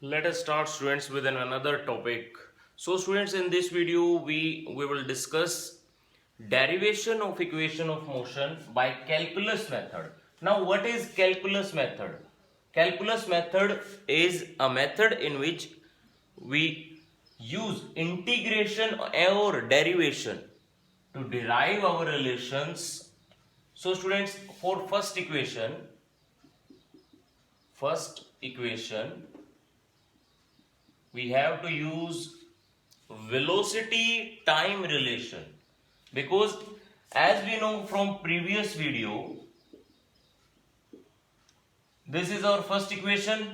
Let us start, students, with another topic. So students, in this video we will discuss derivation of equation of motion by calculus method. Now what is calculus method? Calculus method is a method in which we use integration or derivation to derive our relations. So students, for first equation we have to use velocity time relation, because as we know from previous video, this is our first equation,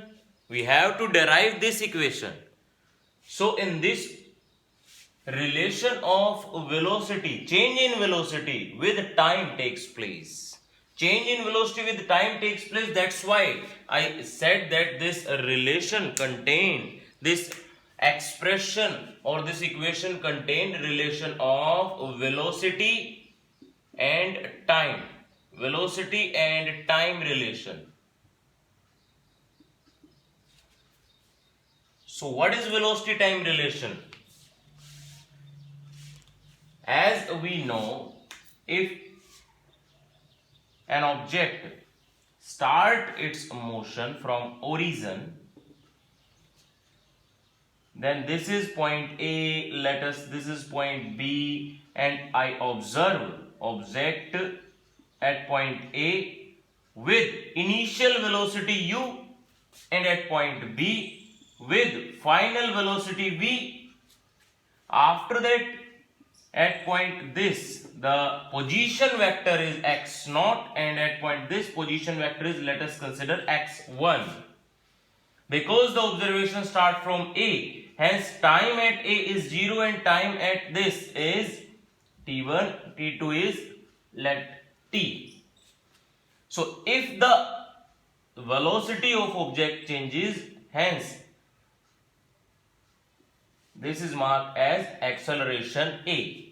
we have to derive this equation. So in this relation of velocity, change in velocity with time takes place. Change in velocity with time takes place. That's why I said that this relation contain this expression, or this equation contain relation of velocity and time. Velocity and time relation. So what is velocity time relation? As we know, if an object start its motion from origin, then this is point A, this is point B, and I observe object at point A with initial velocity u, and at point B with final velocity v. After that, at point this, the position vector is x naught, and at point this position vector is, let us consider, x1. Because the observation start from A, hence time at A is 0 and time at this is t1, t2 is let t. So if the velocity of object changes, hence this is marked as acceleration A.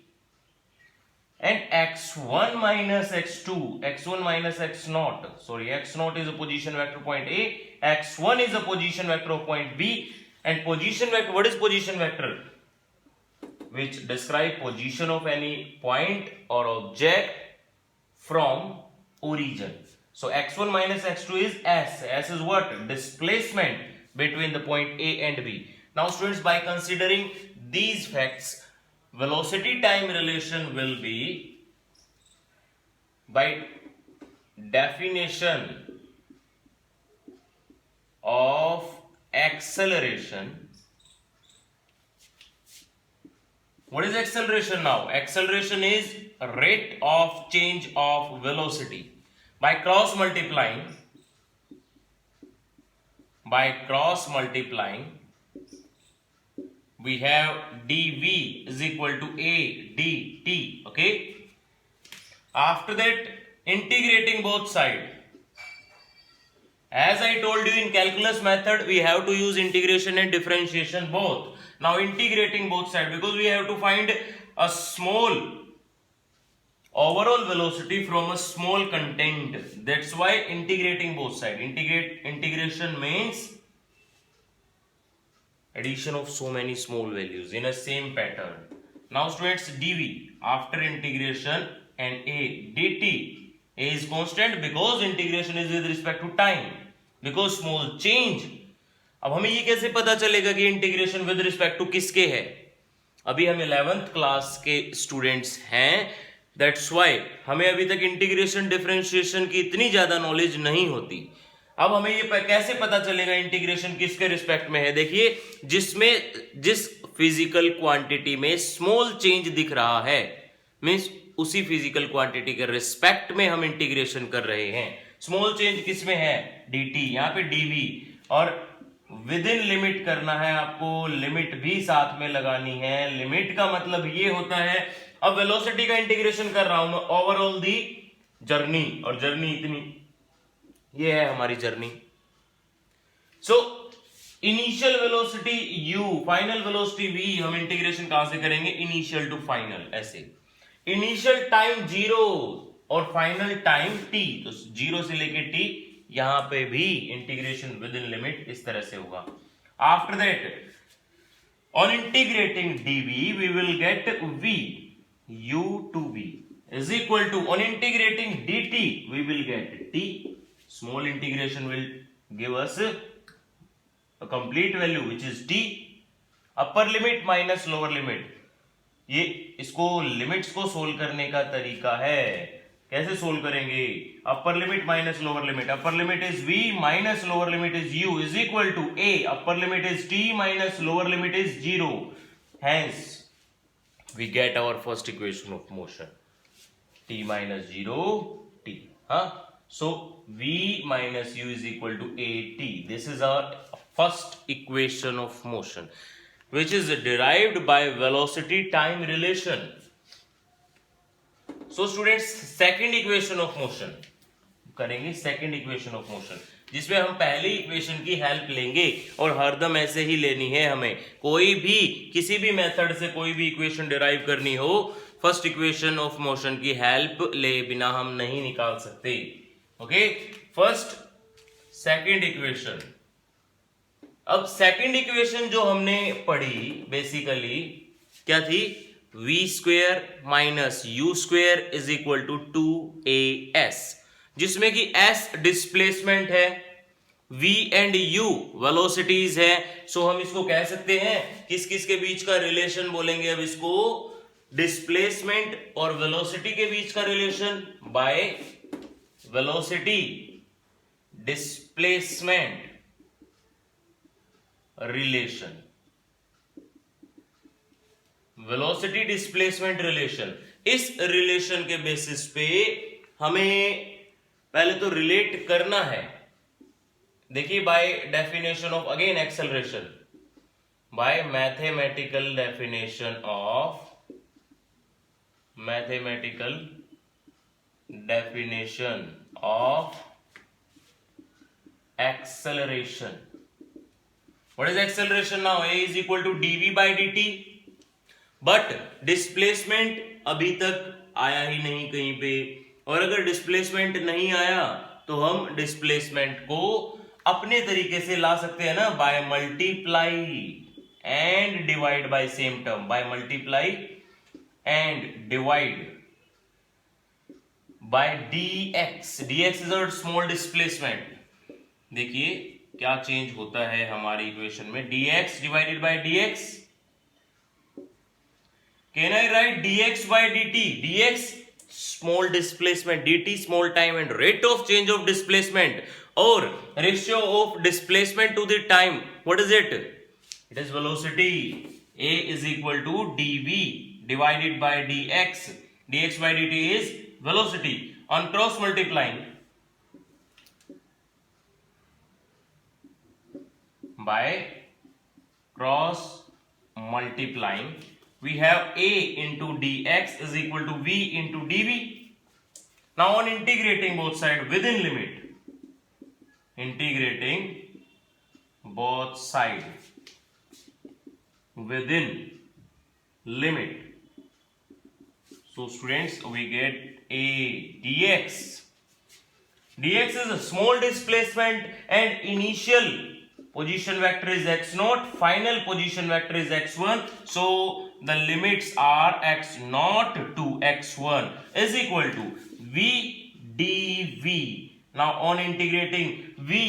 And x1 minus x2, x1 minus x naught, x naught is a position vector point A, x1 is a position vector of point B, and position vector, what is position vector? Which describe position of any point or object from origin. So x1 minus x2 is s. S is what? Displacement between the point A and B. Now students, by considering these facts, velocity time relation will be, by definition of acceleration. What is acceleration now? Acceleration is rate of change of velocity. By cross multiplying, we have dv is equal to a dt. Okay. After that, integrating both sides. As I told you, in calculus method we have to use integration and differentiation both. Now integrating both sides, because we have to find a small overall velocity from a small content. That's why integrating both sides. Integration means addition of so many small values in a same pattern. Now students, dv after integration and a dt, a is constant because integration is with respect to time, because small change. अब हमें ये कैसे पता चलेगा कि integration with respect to किसके है? अभी हम 11th क्लास के स्टूडेंट्स हैं, दैट्स व्हाई हमें अभी तक इंटीग्रेशन डिफरेंशिएशन की इतनी ज्यादा नॉलेज नहीं होती. अब हमें ये कैसे पता चलेगा इंटीग्रेशन किसके रिस्पेक्ट में है? देखिए, जिस फिजिकल क्वांटिटी में स्मॉल चेंज दिख रहा है, मींस उसी फिजिकल क्वांटिटी के रिस्पेक्ट में हम इंटीग्रेशन कर रहे हैं. स्मॉल चेंज किसमें है? dt, यहाँ पे dv, और विद इन लिमिट करना है आपको, लिमिट भी साथ में लगानी है. लिमिट का मतलब ये होता है, अब वेलोसिटी का इंटीग्रेशन कर रहा हूं मैं ओवरऑल दी जर्नी, और जर्नी इतनी, ये है हमारी journey. So initial velocity u, final velocity v, हम इंटीग्रेशन कहां से करेंगे? Initial to final. ऐसे इनिशियल टाइम 0 और फाइनल टाइम t, तो 0 से लेके t, यहां पे भी इंटीग्रेशन विद इन लिमिट इस तरह से होगा. After that, on integrating dv, we will get v u to v is equal to, on integrating dt, we will get t. Small integration will give us a complete value which is t. Upper limit minus lower limit, ये इसको limits को solve करने का तरीका है. कैसे solve करेंगे? Upper limit minus lower limit. Upper limit is v minus lower limit is u is equal to a. Upper limit is t minus lower limit is 0. Hence we get our first equation of motion, t minus 0 t. So v minus u is equal to at. This is our first equation of motion, which is derived by velocity time relation. So students, second equation of motion करेंगे. Second equation of motion, जिसमें हम पहली equation की help लेंगे और हरदम ऐसे ही लेनी है हमें. कोई भी किसी भी मेथड से कोई भी इक्वेशन डिराइव करनी हो, फर्स्ट इक्वेशन ऑफ मोशन की हेल्प ले बिना हम नहीं निकाल सकते. Okay, first second equation. अब सेकंड इक्वेशन जो हमने पढ़ी बेसिकली क्या थी? v square minus u square is equal to 2as, जिसमें कि s डिस्प्लेसमेंट है, v एंड u वेलोसिटीज है. सो हम इसको कह सकते हैं किस किस के बीच का रिलेशन बोलेंगे अब इसको? डिस्प्लेसमेंट और वेलोसिटी के बीच का relation by velocity displacement relation. Velocity displacement relation. इस रिलेशन के बेसिस पे हमें पहले तो रिलेट करना है. देखिए, by definition of again acceleration, bye mathematical definition of acceleration. What is acceleration now? A is equal to dv by dt. But displacement अभी तक आया ही नहीं कहीं पे, और अगर डिस्प्लेसमेंट नहीं आया तो हम डिस्प्लेसमेंट को अपने तरीके से ला सकते हैं ना, by multiply and divide by same term. By multiply and divide by dx. dx is a small displacement. देखिए क्या चेंज होता है हमारी इक्वेशन में. dx divided by dx. Can I write dx by dt? dx small displacement, dt small time and rate of change of displacement, or ratio of displacement to the time. What is it? It is velocity. A is equal to dv divided by dx. dx by dt is velocity. On cross multiplying by cross multiplying, we have a into dx is equal to v into dv. Now on integrating both sides within limit, integrating both sides within limit, so students we get a dx. dx is a small displacement and initial position vector is x naught, final position vector is x1, so the limits are x naught to x1 is equal to v dv. Now on integrating v,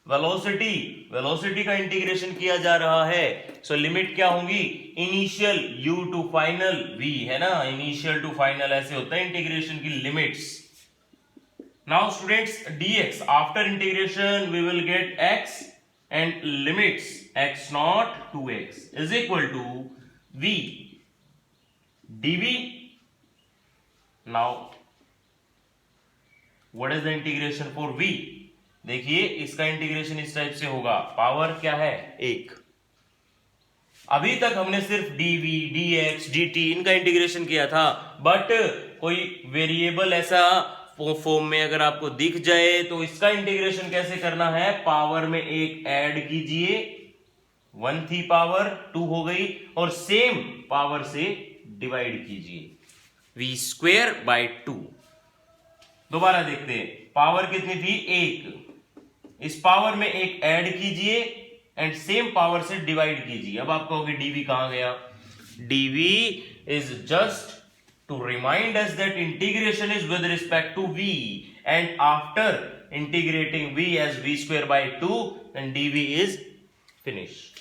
velocity का integration किया जा रहा है, so limit क्या होंगी? Initial u to final v है ना, initial to final ऐसे होता है इंटीग्रेशन की limits. Now students, dx after integration we will get x and limits x naught to x is equal to v dv. Now what is the integration for v? देखिए इसका integration इस type से होगा. Power क्या है? 1. अभी तक हमने सिर्फ dv dx dt इनका इंटीग्रेशन किया था, बट कोई वेरिएबल ऐसा फॉर्म में अगर आपको दिख जाए तो इसका इंटीग्रेशन कैसे करना है? पावर में 1 ऐड कीजिए, 1 थी पावर 2 हो गई, और सेम पावर से डिवाइड कीजिए, v स्क्वेयर बाय 2. दोबारा देखते हैं, पावर कितनी थी? 1. इस पावर में 1 ऐड कीजिए एंड सेम पावर से डिवाइड कीजिए। अब आप कहोगे dv कहां गया? dv is just to remind us that integration is with respect to v, and after integrating v as v square by 2, then dv is finished.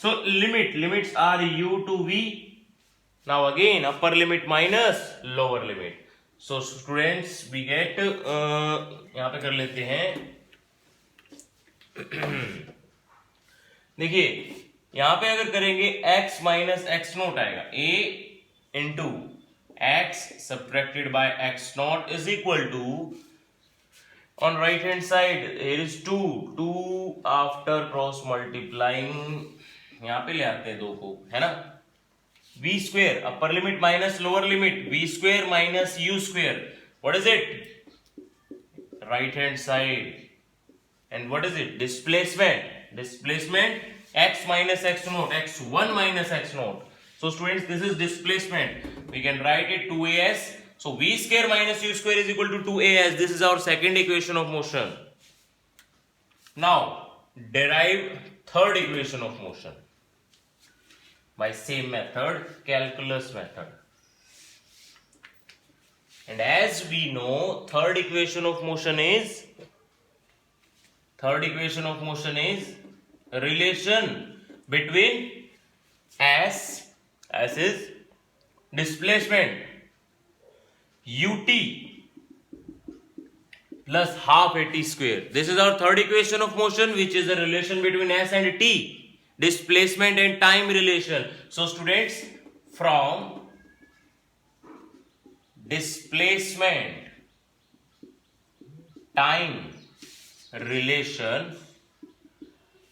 So limits are u to v. Now again upper limit minus lower limit. So students we get यहां पे कर लेते हैं देखिए यहां पे अगर करेंगे x माइनस एक्स नोट आएगा, a into x subtracted by x naught is equal to, on right hand side here is 2 after cross multiplying, यहां पे ले आते हैं 2 को, है ना, v square upper limit minus lower limit, v square minus u square, what is it? Right hand side. And what is it? Displacement x minus x naught, x1 minus x naught. So students, this is displacement. We can write it 2as. So v square minus u square is equal to 2as. This is our second equation of motion. Now derive third equation of motion by same method, calculus method. And as we know, third equation of motion is relation between S is displacement ut plus half at square. This is our third equation of motion, which is the relation between S and t, displacement and time relation. So students, from displacement time relation,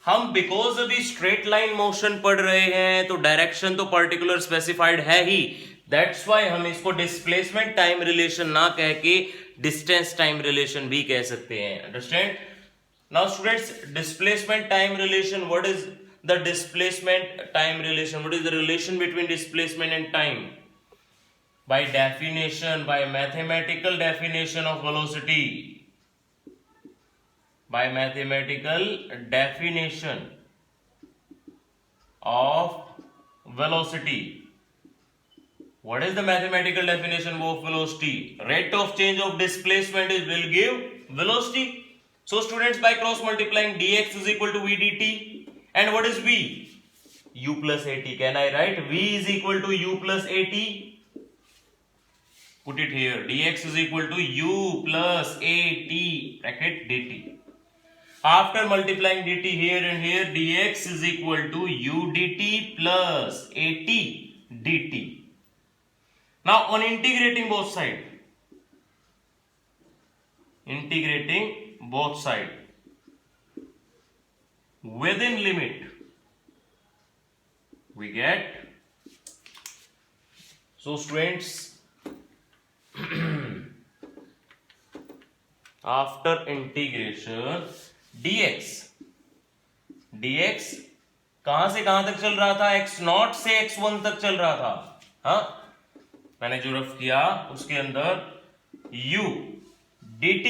हम because अभी straight line motion पढ़ रहे हैं तो direction तो particular specified है ही, that's why हम इसको डिस्प्लेसमेंट टाइम रिलेशन ना कह के डिस्टेंस टाइम रिलेशन भी कह सकते हैं. Understand? Now students, displacement time relation, what is the displacement time relation, what is the relation between displacement and time? By definition, bye mathematical definition of velocity, by mathematical definition of velocity. What is the mathematical definition of velocity? Rate of change of displacement will give velocity. So students, by cross multiplying dx is equal to v dt, and what is v? U plus at. Can I write v is equal to u plus at? Put it here. Dx is equal to u plus at bracket dt. After multiplying dt here and here, dx is equal to u dt plus at dt. Now on integrating both side, within limit, we get, so students, after integration dx कहां से कहां तक चल रहा था? x0 से x1 तक चल रहा था. हाँ, मैंने जो रफ किया उसके अंदर u dt,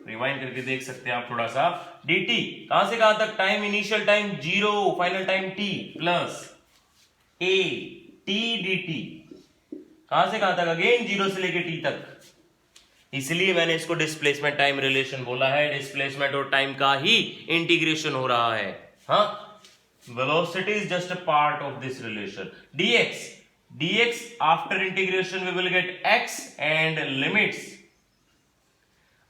रिवाइंड करके देख सकते हैं आप थोड़ा सा, dt कहां से कहां तक? Time initial time 0, final time t plus a t dt, कहां से कहां तक? अगेन 0 से लेके t तक. इसलिए मैंने इसको डिस्प्लेसमेंट टाइम रिलेशन बोला है. डिस्प्लेसमेंट और टाइम का ही इंटीग्रेशन हो रहा है. हाँ, velocity is just a part of this relation. dx after integration we will get x and limits,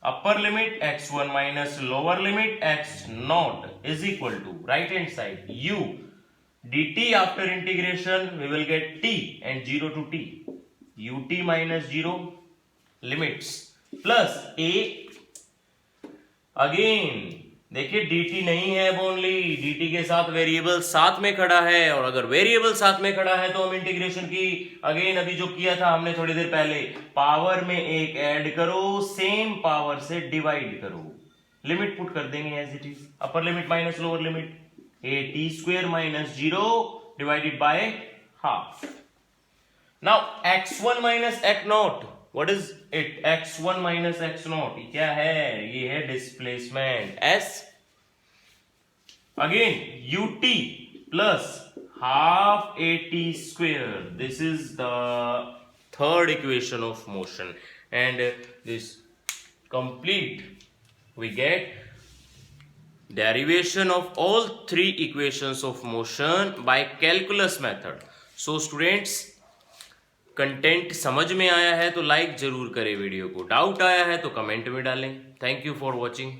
upper limit x1 minus lower limit x0 is equal to right hand side u dt. After integration we will get t and 0 to t, ut minus 0 limits plus a. Again देखिए dt नहीं है अब only, dt के साथ variable साथ में खड़ा है, और अगर वेरिएबल साथ में खड़ा है तो हम इंटीग्रेशन की अगेन अभी जो किया था हमने थोड़ी देर पहले, पावर में एक ऐड करो, सेम पावर से डिवाइड करो, लिमिट पुट कर देंगे as it is. Upper limit minus lower limit, a t square minus 0 divided by half. Now x1 minus x0, what is it? x1 minus x0 क्या है? ये है displacement s. again ut plus half at square. This is the third equation of motion, and this complete we get derivation of all three equations of motion by calculus method. So students, content समझ में आया है तो like जरूर करें video को, doubt आया है तो कमेंट में डालें. Thank you for watching.